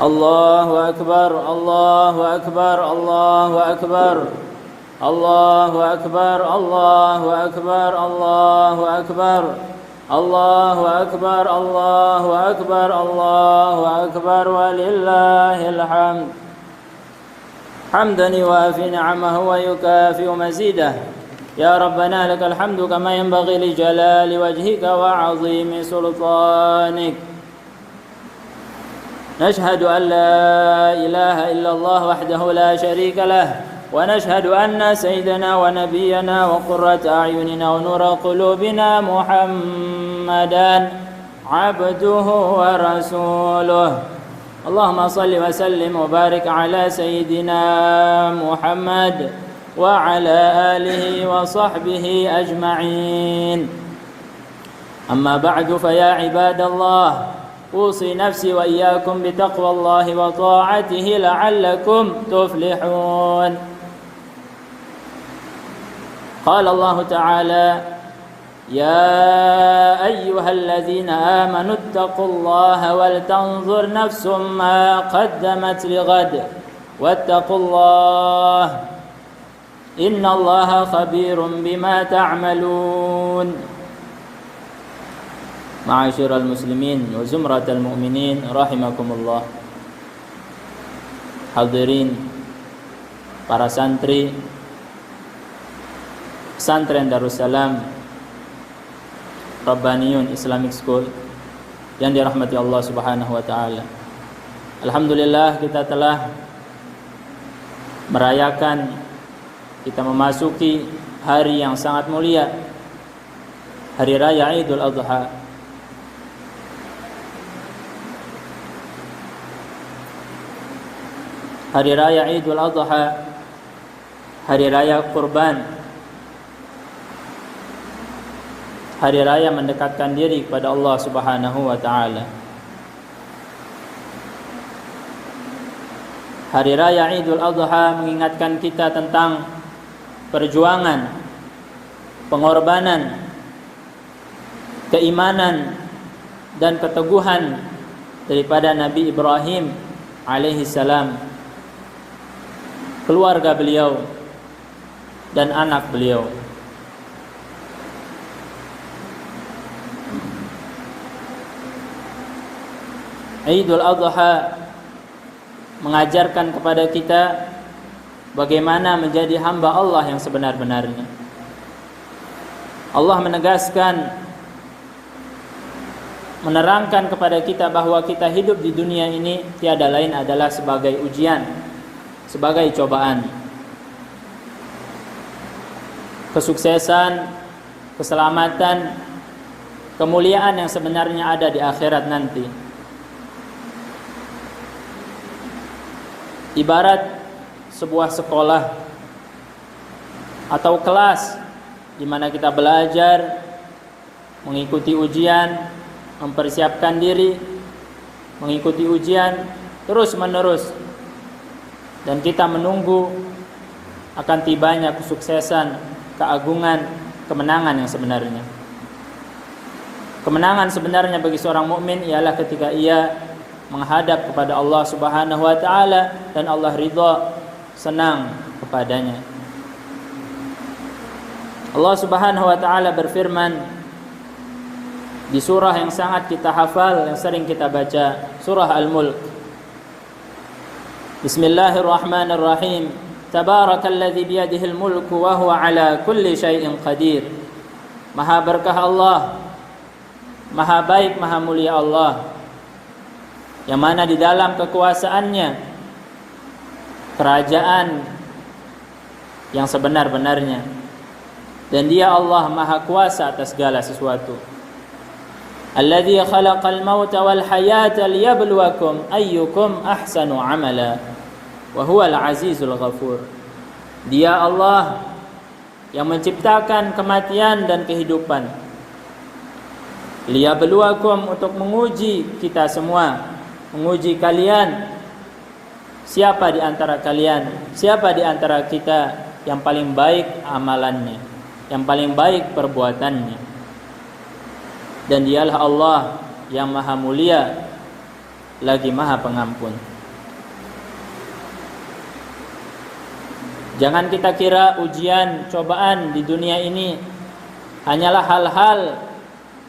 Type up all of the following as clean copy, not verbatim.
الله أكبر الله أكبر الله أكبر الله أكبر الله أكبر الله أكبر الله أكبر الله أكبر الله أكبر ولله الحمد حمدا يوافي نعمه ويكافئ مزيده يا ربنا لك الحمد كما ينبغي لجلال وجهك وعظيم سلطانك نشهد أن لا إله إلا الله وحده لا شريك له ونشهد أن سيدنا ونبينا وقرة أعيننا ونور قلوبنا محمدا عبده ورسوله اللهم صل وسلم وبارك على سيدنا محمد وعلى آله وصحبه أجمعين أما بعد فيا عباد الله أوصي نفسي وإياكم بتقوى الله وطاعته لعلكم تفلحون قال الله تعالى يا أيها الذين آمنوا اتقوا الله ولتنظر نفس ما قدمت لغد واتقوا الله إن الله خبير بما تعملون معاشر المسلمين وزمرة المؤمنين رحمكم الله. Hadirin para santri Pesantren Darussalam Rabbaniyun Islamic School yang dirahmati Allah Subhanahu wa taala. Alhamdulillah kita telah merayakan, kita memasuki hari yang sangat mulia, Hari Raya Idul Adha. Hari Raya Idul Adha, Hari Raya Kurban, Hari Raya mendekatkan diri kepada Allah Subhanahu wa taala. Hari Raya Idul Adha mengingatkan kita tentang perjuangan, pengorbanan, keimanan dan keteguhan daripada Nabi Ibrahim alaihi salam, keluarga beliau dan anak beliau. Idul Adha mengajarkan kepada kita bagaimana menjadi hamba Allah yang sebenar-benarnya. Allah menegaskan, menerangkan kepada kita bahwa kita hidup di dunia ini tiada lain adalah sebagai ujian, sebagai cobaan. Kesuksesan, keselamatan, kemuliaan yang sebenarnya ada di akhirat nanti. Ibarat sebuah sekolah atau kelas di mana kita belajar, mengikuti ujian, mempersiapkan diri, mengikuti ujian terus menerus, dan kita menunggu akan tibanya kesuksesan, keagungan, kemenangan yang sebenarnya. Kemenangan sebenarnya bagi seorang mukmin ialah ketika ia menghadap kepada Allah Subhanahu wa taala dan Allah ridha, senang kepadanya. Allah Subhanahu wa taala berfirman di surah yang sangat kita hafal, yang sering kita baca, surah Al-Mulk. Bismillahirrahmanirrahim. Tabarakalladzi biyadihil mulku wa huwa ala kulli syai'in qadir. Maha berkah Allah, maha baik, maha mulia Allah, yang mana di dalam kekuasaannya kerajaan yang sebenar-benarnya, dan Dia Allah maha kuasa atas segala sesuatu. Alladzi khalaqal mauta wal hayata liyabluwakum ayyukum ahsanu amala wa huwal azizul ghafur. Dia Allah yang menciptakan kematian dan kehidupan, liyabluwakum, untuk menguji kita semua, menguji kalian, siapa di antara kalian, siapa di antara kita yang paling baik amalannya, yang paling baik perbuatannya. Dan Dialah Allah yang maha mulia, lagi Maha Pengampun. Jangan kita kira ujian, cobaan di dunia ini hanyalah hal-hal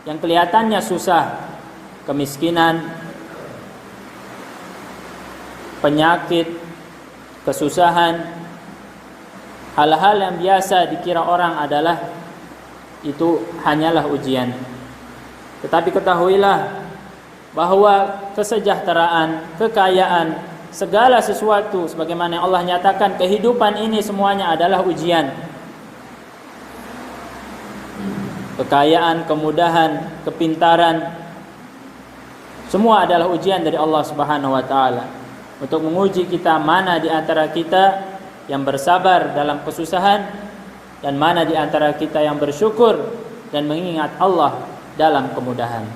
yang kelihatannya susah, kemiskinan, penyakit, kesusahan, hal-hal yang biasa dikira orang adalah itu hanyalah ujian. Tetapi ketahuilah bahwa kesejahteraan, kekayaan, segala sesuatu sebagaimana Allah nyatakan, kehidupan ini semuanya adalah ujian. Kekayaan, kemudahan, kepintaran, semua adalah ujian dari Allah Subhanahu wa taala untuk menguji kita mana di antara kita yang bersabar dalam kesusahan dan mana di antara kita yang bersyukur dan mengingat Allah dalam kemudahan.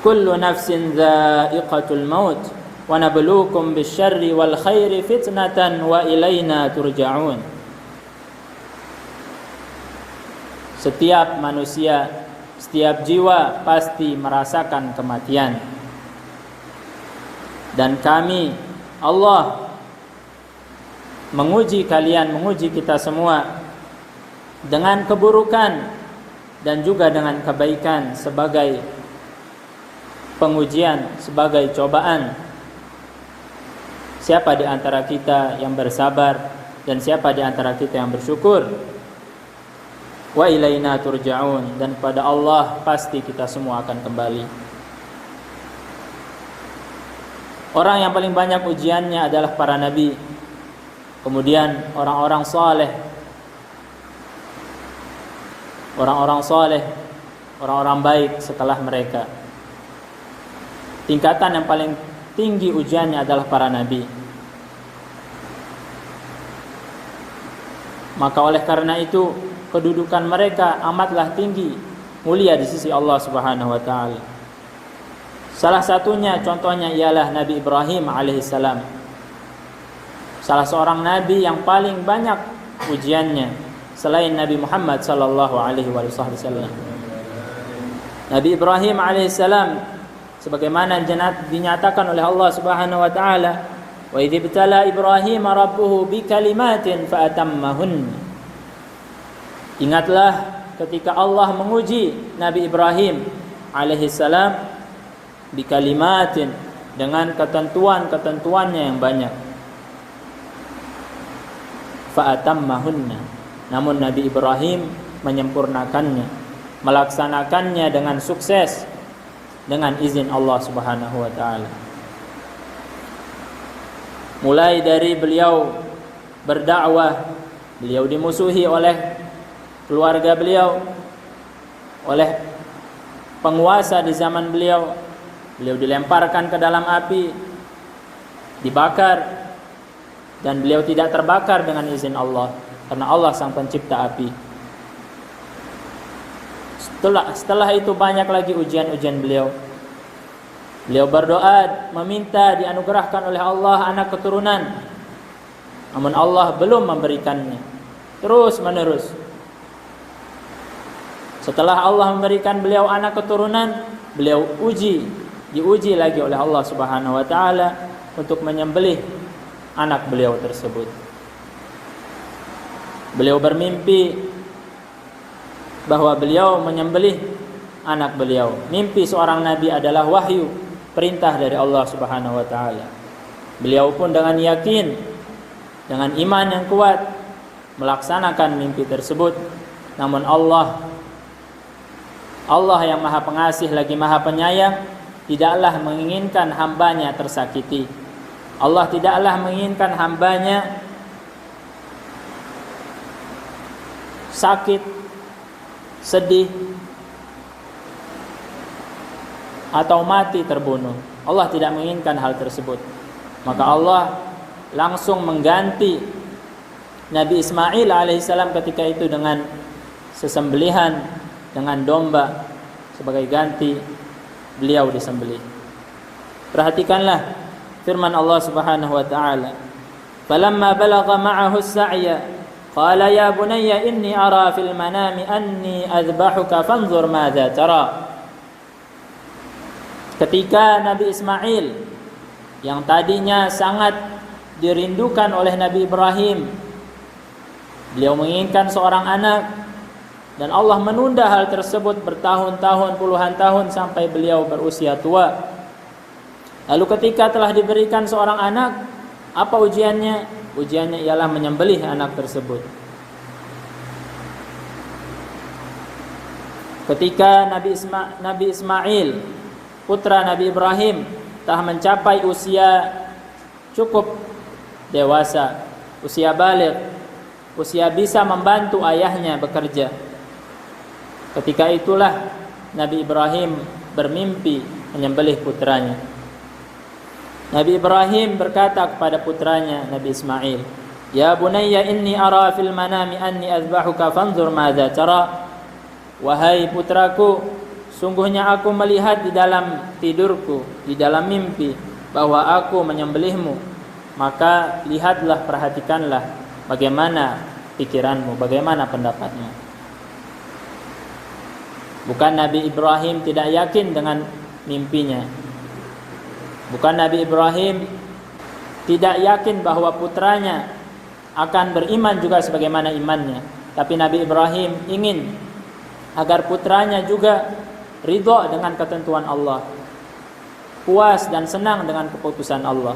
Kullu nafsin dha'iqatul maut wa nabluukum bisyarri wal khairi fitnatan wa ilaina turja'un. Setiap manusia, setiap jiwa pasti merasakan kematian. Dan kami, Allah, menguji kalian, menguji kita semua dengan keburukan dan juga dengan kebaikan sebagai pengujian, sebagai cobaan. Siapa di antara kita yang bersabar dan siapa di antara kita yang bersyukur? Wa ilaina turja'un, dan pada Allah pasti kita semua akan kembali. Orang yang paling banyak ujiannya adalah para nabi, kemudian orang-orang saleh, orang-orang baik setelah mereka. Tingkatan yang paling tinggi ujiannya adalah para nabi. Maka oleh karena itu kedudukan mereka amatlah tinggi, mulia di sisi Allah Subhanahu wa taala. Salah satunya contohnya ialah Nabi Ibrahim alaihissalam. Salah seorang nabi yang paling banyak ujiannya selain Nabi Muhammad sallallahu alaihi wasallam. Nabi Ibrahim alaihissalam sebagaimana dinyatakan oleh Allah Subhanahu wa taala, wa idz ibtala Ibrahim rabbuhu bikalimatin fa atammahun. Ingatlah ketika Allah menguji Nabi Ibrahim alaihissalam bikalimatin, dengan ketentuan-ketentuannya yang banyak. Fa atammahunna, namun Nabi Ibrahim menyempurnakannya, melaksanakannya dengan sukses dengan izin Allah Subhanahu wa taala. Mulai dari beliau berdakwah, beliau dimusuhi oleh keluarga beliau, oleh penguasa di zaman beliau. Beliau dilemparkan ke dalam api, dibakar, dan beliau tidak terbakar dengan izin Allah karena Allah sang pencipta api. Setelah itu banyak lagi ujian-ujian beliau. Beliau berdoa meminta dianugerahkan oleh Allah anak keturunan, namun Allah belum memberikannya. Terus menerus. Setelah Allah memberikan beliau anak keturunan, beliau diuji lagi oleh Allah Subhanahu wa taala untuk menyembelih anak beliau tersebut. Beliau bermimpi bahwa beliau menyembelih anak beliau. Mimpi seorang nabi adalah wahyu, perintah dari Allah Subhanahu wa taala. Beliau pun dengan yakin, dengan iman yang kuat melaksanakan mimpi tersebut. Namun Allah yang Maha Pengasih lagi Maha Penyayang tidaklah menginginkan hambanya tersakiti. Allah tidaklah menginginkan hambanya sakit, sedih, atau mati terbunuh. Allah tidak menginginkan hal tersebut. Maka Allah langsung mengganti Nabi Ismail alaihissalam ketika itu dengan sesembelihan, dengan domba sebagai ganti beliau disembelih. Perhatikanlah firman Allah Subhanahu wa taala, "Falamma balagha ma'ahu as-sa'ya qala ya bunayya inni ara fil manami anni adhbahuka fanzur madza tara." Ketika Nabi Ismail yang tadinya sangat dirindukan oleh Nabi Ibrahim, beliau menginginkan seorang anak, dan Allah menunda hal tersebut bertahun-tahun, puluhan tahun sampai beliau berusia tua. Lalu ketika telah diberikan seorang anak, apa ujiannya? Ujiannya ialah menyembelih anak tersebut. Ketika Nabi Ismail, putra Nabi Ibrahim, telah mencapai usia cukup dewasa, usia baligh, usia bisa membantu ayahnya bekerja. Ketika itulah Nabi Ibrahim bermimpi menyembelih putranya. Nabi Ibrahim berkata kepada putranya Nabi Ismail, "Ya bunayya inni ara fil manami anni azbahuka fanzur madza tara." Wahai putraku, sungguhnya aku melihat di dalam tidurku, di dalam mimpi, bahwa aku menyembelihmu. Maka lihatlah, perhatikanlah bagaimana pikiranmu, bagaimana pendapatmu. Bukan Nabi Ibrahim tidak yakin dengan mimpinya. Bukan Nabi Ibrahim tidak yakin bahwa putranya akan beriman juga sebagaimana imannya. Tapi Nabi Ibrahim ingin agar putranya juga ridha dengan ketentuan Allah, puas dan senang dengan keputusan Allah.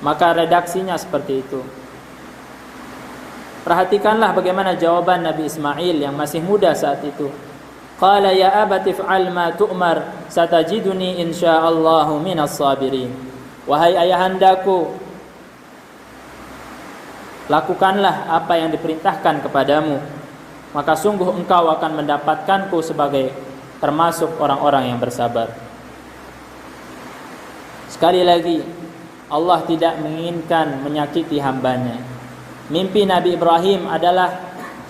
Maka redaksinya seperti itu. Perhatikanlah bagaimana jawaban Nabi Ismail yang masih muda saat itu. Qala ya abati fa'al ma tu'mar satajiduni insyaallahu minas sabirin. Wahai ayahandaku, lakukanlah apa yang diperintahkan kepadamu, maka sungguh engkau akan mendapatkanku sebagai termasuk orang-orang yang bersabar. Sekali lagi, Allah tidak menginginkan menyakiti hambanya. Mimpi Nabi Ibrahim adalah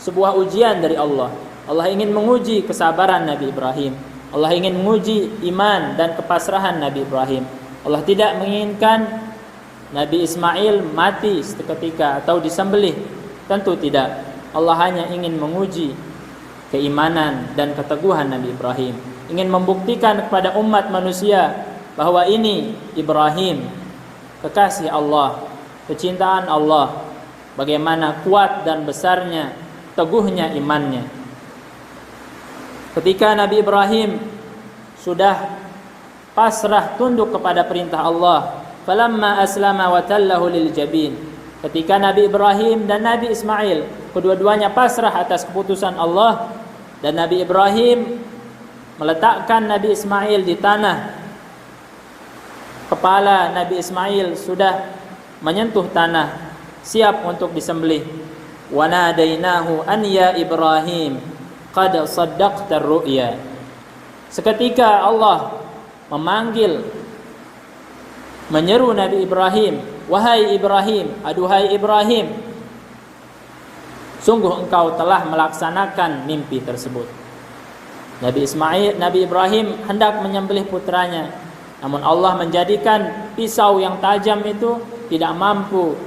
sebuah ujian dari Allah. Allah ingin menguji kesabaran Nabi Ibrahim. Allah ingin menguji iman dan kepasrahan Nabi Ibrahim. Allah tidak menginginkan Nabi Ismail mati seketika atau disembelih. Tentu tidak. Allah hanya ingin menguji keimanan dan keteguhan Nabi Ibrahim. Ingin membuktikan kepada umat manusia bahwa ini Ibrahim, kekasih Allah, kecintaan Allah, bagaimana kuat dan besarnya, teguhnya imannya. Ketika Nabi Ibrahim sudah pasrah tunduk kepada perintah Allah, falamma aslama wa tallahu lil jabin. Ketika Nabi Ibrahim dan Nabi Ismail kedua-duanya pasrah atas keputusan Allah, dan Nabi Ibrahim meletakkan Nabi Ismail di tanah, kepala Nabi Ismail sudah menyentuh tanah, siap untuk disembelih. Wa nadainahu an ya Ibrahim qad saddaqta ar-ru'ya. Seketika Allah memanggil, menyeru Nabi Ibrahim, wahai Ibrahim, aduhai Ibrahim, sungguh engkau telah melaksanakan mimpi tersebut. Nabi Ibrahim hendak menyembelih putranya, namun Allah menjadikan pisau yang tajam itu tidak mampu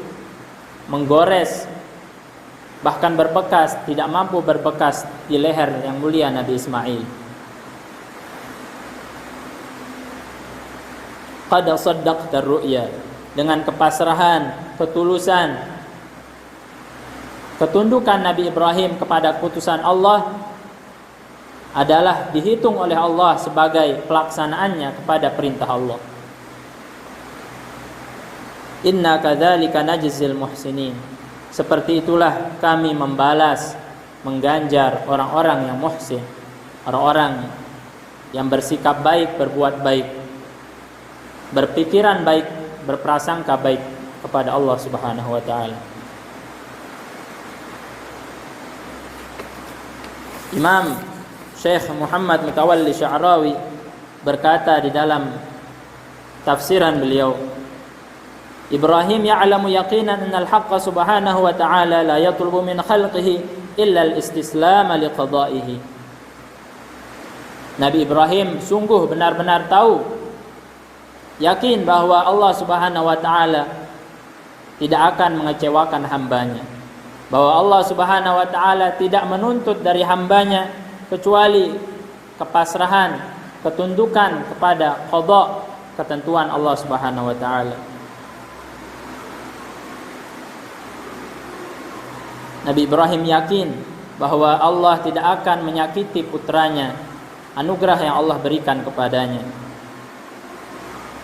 menggores, bahkan berbekas, tidak mampu berbekas di leher yang mulia Nabi Ismail. Qad saddaqta ar-ru'ya. Dengan kepasrahan, ketulusan, ketundukan Nabi Ibrahim kepada keputusan Allah adalah dihitung oleh Allah sebagai pelaksanaannya kepada perintah Allah. Inna kadzalika najzil muhsinin. Seperti itulah kami membalas, mengganjar orang-orang yang muhsin, orang-orang yang bersikap baik, berbuat baik, berpikiran baik, berprasangka baik kepada Allah Subhanahu wa taala. Imam Syekh Muhammad Mutawalli Sya'rawi berkata di dalam tafsiran beliau, Ibrahim ya'lamu yaqinan anna al-haqqa subhanahu wa ta'ala la yatlubu min khalqihi illa al-istislam li qada'ihi. Nabi Ibrahim sungguh benar-benar tahu, yakin bahwa Allah Subhanahu wa ta'ala tidak akan mengecewakan hambanya, bahwa Allah Subhanahu wa ta'ala tidak menuntut dari hambanya kecuali kepasrahan, ketundukan kepada qada, ketentuan Allah Subhanahu wa taala. Nabi Ibrahim yakin bahwa Allah tidak akan menyakiti putranya, anugerah yang Allah berikan kepadanya.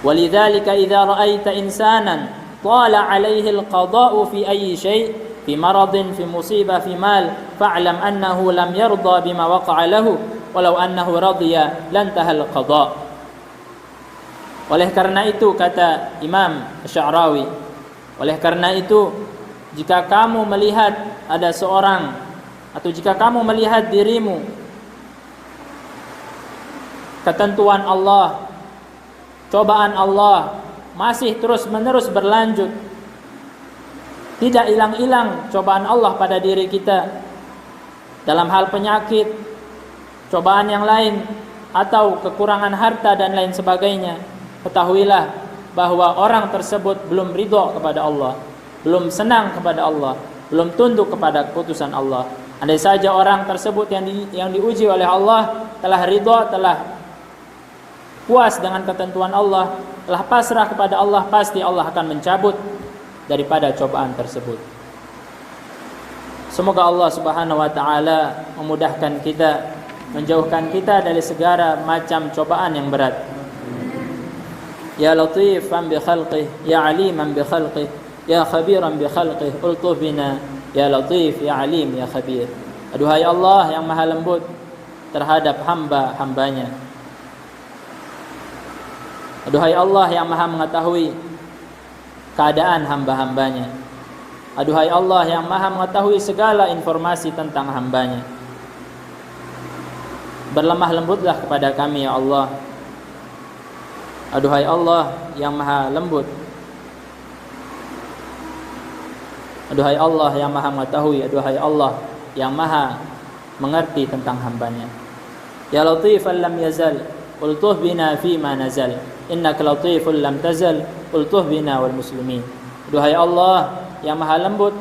Walidzalika idza ra'aita insanan tala 'alaihi al-qada'u fi ayyi syai' fi maradin fi musibah fi mal fa'lam annahu lam yarda bima waqa'a lahu walau annahu radiya lantahal qada'. Oleh karena itu, kata Imam Sya'rawi, oleh karena itu jika kamu melihat ada seorang, atau jika kamu melihat dirimu ketentuan Allah, cobaan Allah masih terus-menerus berlanjut, tidak hilang-hilang cobaan Allah pada diri kita dalam hal penyakit, cobaan yang lain, atau kekurangan harta dan lain sebagainya, ketahuilah bahwa orang tersebut belum ridho kepada Allah, belum senang kepada Allah, belum tunduk kepada keputusan Allah. Andai saja orang tersebut yang diuji oleh Allah telah ridho, telah puas dengan ketentuan Allah, telah pasrah kepada Allah, pasti Allah akan mencabut daripada cobaan tersebut. Semoga Allah Subhanahu wa taala memudahkan kita, menjauhkan kita dari segala macam cobaan yang berat. Ya Latifan bi khalqih, ya Aliman bi khalqih, ya Khabiran bi khalqih, ultuf bina ya Latif, ya Alim, ya Khabir. Aduhai Allah yang maha lembut terhadap hamba-hambanya. Aduhai Allah yang maha mengetahui keadaan hamba-hambanya. Aduhai Allah yang maha mengetahui segala informasi tentang hambanya. Berlemah lembutlah kepada kami ya Allah. Aduhai Allah yang maha lembut, aduhai Allah yang maha mengetahui, aduhai Allah yang maha mengerti tentang hambanya. Ya Latifan lam yazal, ultuh bina fima nazal, innaka latifun lam tazal, ultuh bina wal muslimin. Aduhai Allah yang maha lembut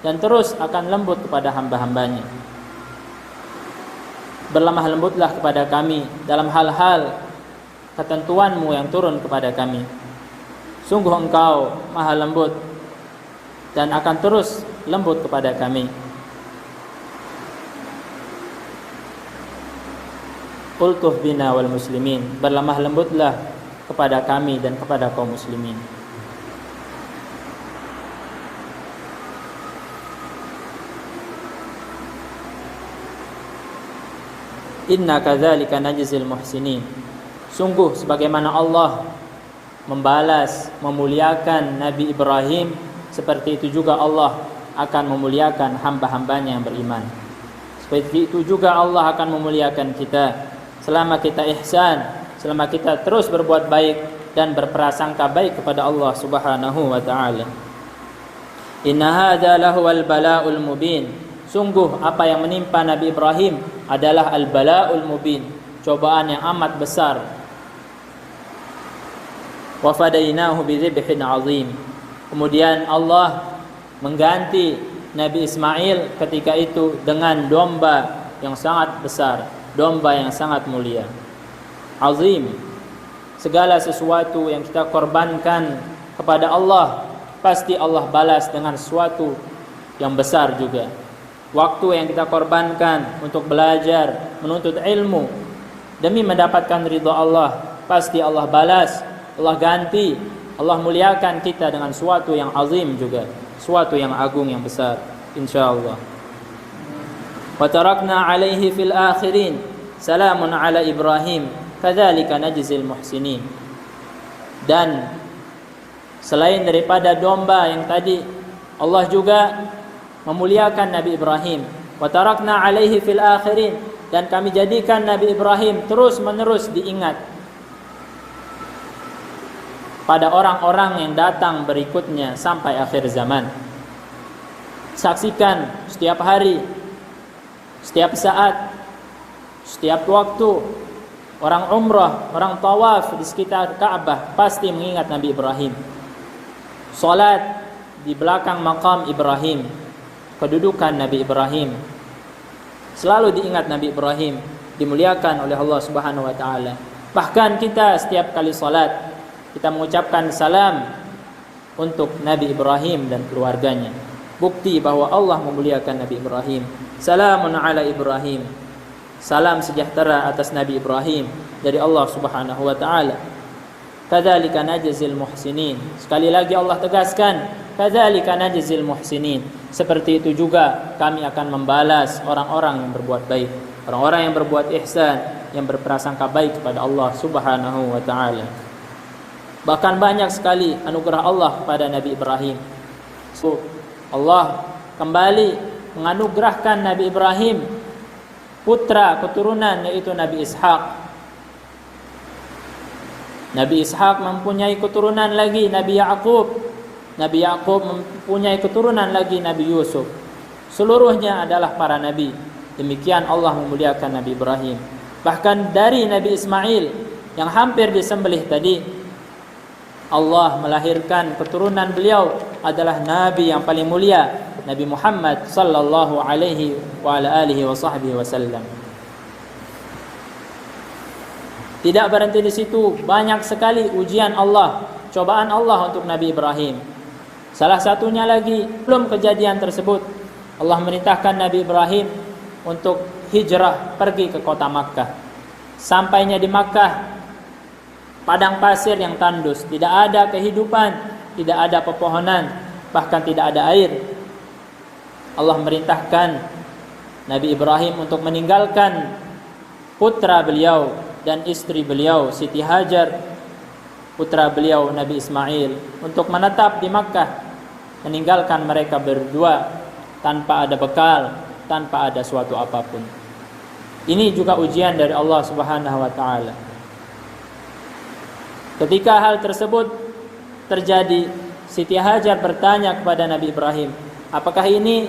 dan terus akan lembut kepada hamba-hambanya, berlemah lembutlah kepada kami dalam hal-hal ketentuanmu yang turun kepada kami. Sungguh Engkau maha lembut dan akan terus lembut kepada kami. Ultuh bina wal muslimin, berlemah lembutlah kepada kami dan kepada kaum muslimin. Inna kadzalika najzil muhsinin. Sungguh sebagaimana Allah membalas, memuliakan Nabi Ibrahim, seperti itu juga Allah akan memuliakan hamba-hambanya yang beriman. Seperti itu juga Allah akan memuliakan kita selama kita ihsan, selama kita terus berbuat baik dan berprasangka baik kepada Allah Subhanahu wa taala. Inna hadza lahuwal bala'ul mubin. Sungguh apa yang menimpa Nabi Ibrahim adalah al-bala'ul mubin, cobaan yang amat besar. Wa fadainahu bidzibhin 'azim. Kemudian Allah mengganti Nabi Ismail ketika itu dengan domba yang sangat besar, domba yang sangat mulia. Azim, segala sesuatu yang kita korbankan kepada Allah, pasti Allah balas dengan sesuatu yang besar juga. Waktu yang kita korbankan untuk belajar, menuntut ilmu demi mendapatkan ridha Allah, pasti Allah balas, Allah ganti, Allah muliakan kita dengan sesuatu yang azim juga, sesuatu yang agung, yang besar, insyaallah. Wa tarakna alaihi fil akhirin, salamun ala Ibrahim, kadzalika najzil muhsinin. Dan selain daripada domba yang tadi, Allah juga memuliakan Nabi Ibrahim. Wa tarakna alaihi fil akhirin, dan kami jadikan Nabi Ibrahim terus menerus diingat pada orang-orang yang datang berikutnya sampai akhir zaman. Saksikan setiap hari, setiap saat, setiap waktu orang umrah, orang tawaf di sekitar Ka'bah pasti mengingat Nabi Ibrahim. Salat di belakang makam Ibrahim, kedudukan Nabi Ibrahim, selalu diingat Nabi Ibrahim. dimuliakan oleh Allah Subhanahu wa taala. Bahkan kita setiap kali salat kita mengucapkan salam untuk Nabi Ibrahim dan keluarganya. Bukti bahwa Allah memuliakan Nabi Ibrahim. Salamun ala Ibrahim. Salam sejahtera atas Nabi Ibrahim dari Allah Subhanahu wa taala. Kadzalika najzil muhsinin. Sekali lagi Allah tegaskan, kadzalika najzil muhsinin. Seperti itu juga kami akan membalas orang-orang yang berbuat baik, orang-orang yang berbuat ihsan, yang berprasangka baik kepada Allah Subhanahu wa taala. Bahkan banyak sekali anugerah Allah kepada Nabi Ibrahim. Allah kembali menganugerahkan Nabi Ibrahim putra keturunan, yaitu Nabi Ishaq. Nabi Ishaq mempunyai keturunan lagi Nabi Ya'qub. Nabi Ya'qub mempunyai keturunan lagi Nabi Yusuf. Seluruhnya adalah para nabi. Demikian Allah memuliakan Nabi Ibrahim. Bahkan dari Nabi Ismail yang hampir disembelih tadi, Allah melahirkan keturunan beliau adalah nabi yang paling mulia, Nabi Muhammad sallallahu alaihi wa ala alihi wa sahbihi wasallam. Tidak berhenti di situ, banyak sekali ujian Allah, cobaan Allah untuk Nabi Ibrahim. Salah satunya lagi, belum kejadian tersebut, Allah merintahkan Nabi Ibrahim untuk hijrah pergi ke kota Makkah. Sampainya di Makkah, padang pasir yang tandus, tidak ada kehidupan, tidak ada pepohonan, bahkan tidak ada air. Allah merintahkan Nabi Ibrahim untuk meninggalkan putra beliau dan istri beliau Siti Hajar, putra beliau Nabi Ismail, untuk menetap di Makkah, meninggalkan mereka berdua tanpa ada bekal, tanpa ada suatu apapun. Ini juga ujian dari Allah Subhanahu wa taala. Ketika hal tersebut terjadi, Siti Hajar bertanya kepada Nabi Ibrahim, apakah ini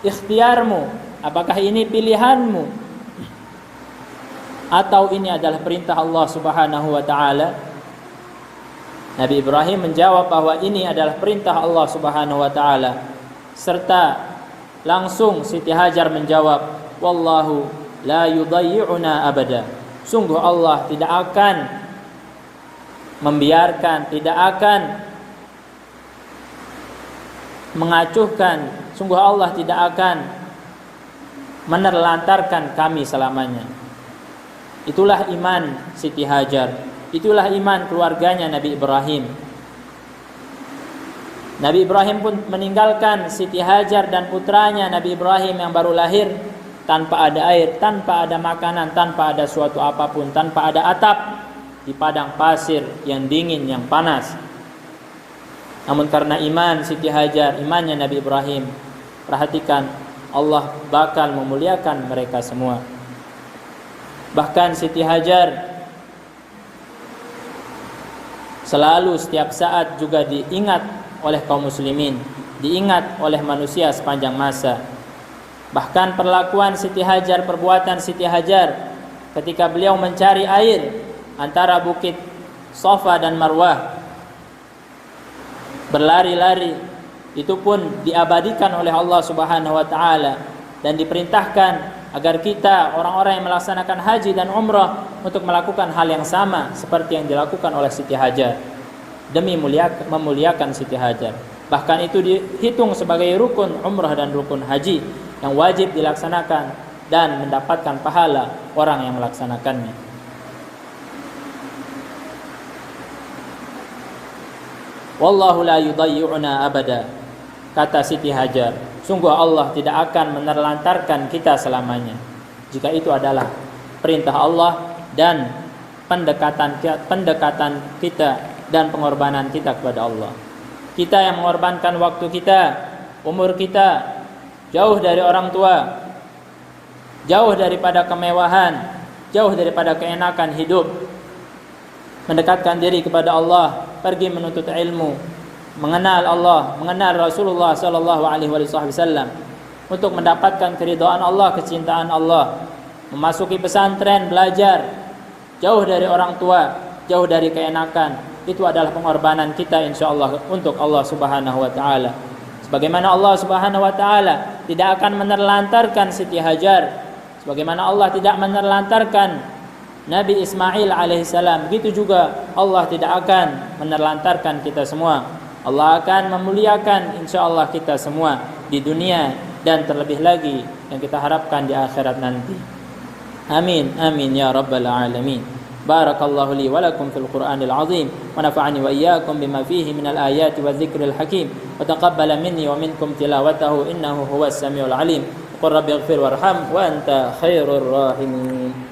ikhtiarmu? Apakah ini pilihanmu? Atau ini adalah perintah Allah Subhanahu wa taala? Nabi Ibrahim menjawab bahwa ini adalah perintah Allah Subhanahu wa taala. Serta langsung Siti Hajar menjawab, wallahu la yudayyi'una abada. Sungguh Allah tidak akan membiarkan, tidak akan mengacuhkan, sungguh Allah tidak akan menerlantarkan kami selamanya. Itulah iman Siti Hajar, itulah iman keluarganya Nabi Ibrahim. Nabi Ibrahim pun meninggalkan Siti Hajar dan putranya Nabi Ibrahim yang baru lahir tanpa ada air, tanpa ada makanan, tanpa ada suatu apapun, tanpa ada atap, di padang pasir yang dingin, yang panas. Namun karena iman Siti Hajar, imannya Nabi Ibrahim, perhatikan, Allah bakal memuliakan mereka semua. Bahkan Siti Hajar selalu setiap saat juga diingat oleh kaum muslimin, diingat oleh manusia sepanjang masa. Bahkan perlakuan Siti Hajar, perbuatan Siti Hajar ketika beliau mencari air antara bukit Safa dan Marwah, berlari-lari, itu pun diabadikan oleh Allah Subhanahu wa taala dan diperintahkan agar kita orang-orang yang melaksanakan haji dan umrah untuk melakukan hal yang sama seperti yang dilakukan oleh Siti Hajar demi memuliakan Siti Hajar. Bahkan itu dihitung sebagai rukun umrah dan rukun haji yang wajib dilaksanakan dan mendapatkan pahala orang yang melaksanakannya. Wallahu la yudayyi'una abada. Kata Siti Hajar, sungguh Allah tidak akan menerlantarkan kita selamanya. Jika itu adalah perintah Allah dan pendekatan kita dan pengorbanan kita kepada Allah. Kita yang mengorbankan waktu kita, umur kita, jauh dari orang tua, jauh daripada kemewahan, jauh daripada keenakan hidup, mendekatkan diri kepada Allah, pergi menuntut ilmu, mengenal Allah, mengenal Rasulullah sallallahu alaihi wasallam, untuk mendapatkan keridhaan Allah, kecintaan Allah, memasuki pesantren, belajar, jauh dari orang tua, jauh dari keenakan. Itu adalah pengorbanan kita insyaallah untuk Allah Subhanahu wa taala. Sebagaimana Allah Subhanahu wa taala tidak akan menerlantarkan Siti Hajar Sebagaimana Allah tidak menelantarkan Nabi Ismail alaihissalam, begitu juga Allah tidak akan menelantarkan kita semua. Allah akan memuliakan insyaallah kita semua di dunia dan terlebih lagi yang kita harapkan di akhirat nanti. Amin amin ya rabbal alamin. Barakallahu li wa lakum fil Qur'anil azim wa nafa'ani wa iyyakum bima fihi minal ayati wa dzikril hakim wa taqabbala minni wa minkum tilawatahu innahu huwas samiul alim. Qur rabbighfir warham wa anta khairur rahimin.